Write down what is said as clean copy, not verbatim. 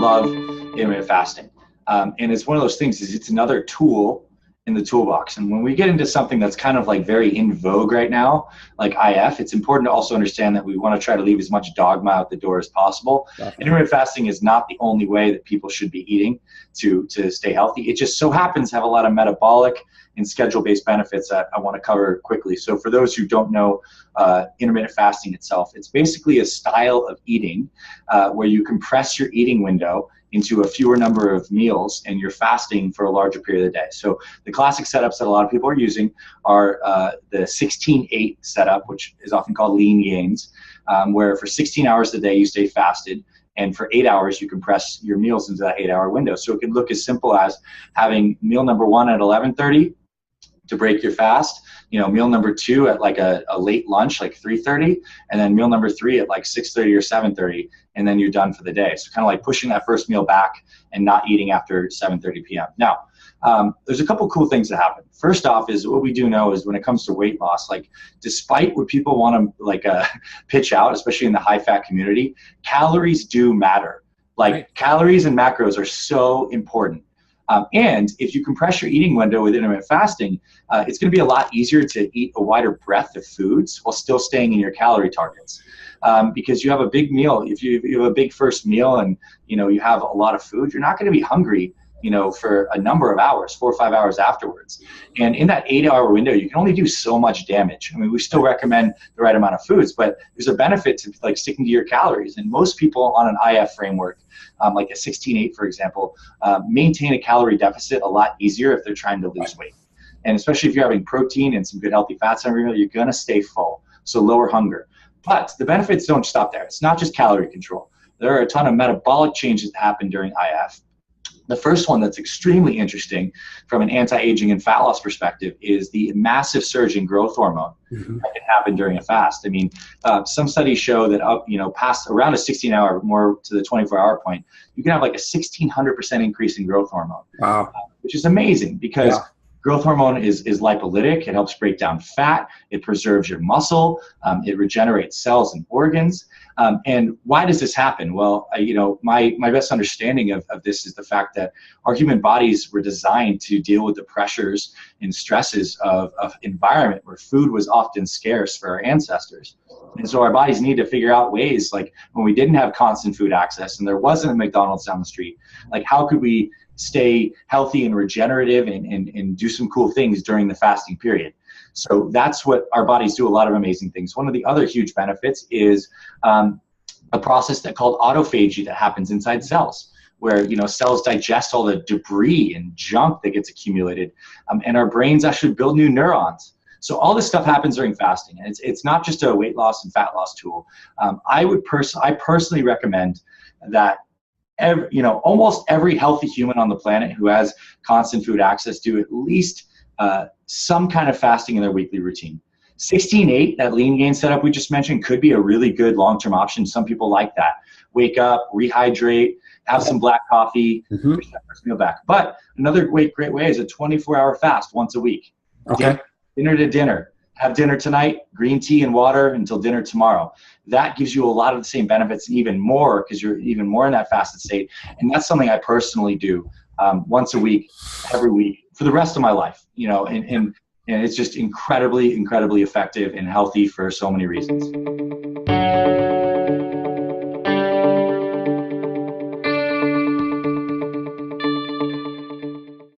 love intermittent fasting. And it's one of those things, is it's another tool in the toolbox. And when we get into something that's kind of like very in vogue right now, like IF, it's important to also understand that we want to try to leave as much dogma out the door as possible. Definitely. Intermittent fasting is not the only way that people should be eating to stay healthy. It just so happens to have a lot of metabolic and schedule-based benefits that I want to cover quickly. So for those who don't know intermittent fasting itself, it's basically a style of eating where you compress your eating window into a fewer number of meals, and you're fasting for a larger period of the day. So the classic setups that a lot of people are using are the 16-8 setup, which is often called lean gains, where for 16 hours a day you stay fasted, and for 8 hours you compress your meals into that 8-hour window. So it can look as simple as having meal number 1 at 11:30 to break your fast, meal number 2 at like a late lunch, like 3:30, and then meal number 3 at like 6:30 or 7:30, and then you're done for the day. So kind of like pushing that first meal back and not eating after 7:30 p.m. Now, there's a couple cool things that happen. First off is what we do know is when it comes to weight loss, like despite what people want to pitch out, especially in the high fat community, calories do matter. Like calories and macros are so important. And if you compress your eating window with intermittent fasting, it's going to be a lot easier to eat a wider breadth of foods while still staying in your calorie targets. Because you have a big meal, if you have a big first meal and you have a lot of food, you're not going to be hungry for a number of hours, 4 or 5 hours afterwards. And in that 8-hour window, you can only do so much damage. I mean, we still recommend the right amount of foods, but there's a benefit to like sticking to your calories. And most people on an IF framework, like a 16-8, for example, maintain a calorie deficit a lot easier if they're trying to lose weight. And especially if you're having protein and some good healthy fats in every meal, you're going to stay full, so lower hunger. But the benefits don't stop there. It's not just calorie control. There are a ton of metabolic changes that happen during IF. The first one that's extremely interesting from an anti-aging and fat loss perspective is the massive surge in growth hormone that can happen during a fast. I mean, some studies show that past around a 16-hour, more to the 24-hour point, you can have like a 1,600% increase in growth hormone. Wow. Which is amazing because growth hormone is lipolytic. It helps break down fat. It preserves your muscle. It regenerates cells and organs. And why does this happen? Well, my best understanding of this is the fact that our human bodies were designed to deal with the pressures and stresses of environment where food was often scarce for our ancestors. And so our bodies need to figure out ways, like when we didn't have constant food access and there wasn't a McDonald's down the street, like how could we stay healthy and regenerative and do some cool things during the fasting period? So that's what our bodies do, a lot of amazing things. One of the other huge benefits is a process called autophagy that happens inside cells, where cells digest all the debris and junk that gets accumulated, and our brains actually build new neurons. So all this stuff happens during fasting, and it's not just a weight loss and fat loss tool. I personally recommend that almost every healthy human on the planet who has constant food access do at least some kind of fasting in their weekly routine. 16-8, that lean gain setup we just mentioned, could be a really good long-term option. Some people like that. Wake up, rehydrate, have some black coffee, push that first meal back. But another great way is a 24-hour fast once a week. Okay. Dinner to dinner. Have dinner tonight, green tea and water until dinner tomorrow. That gives you a lot of the same benefits and even more because you're even more in that fasted state. And that's something I personally do once a week, every week, for the rest of my life. And it's just incredibly, incredibly effective and healthy for so many reasons.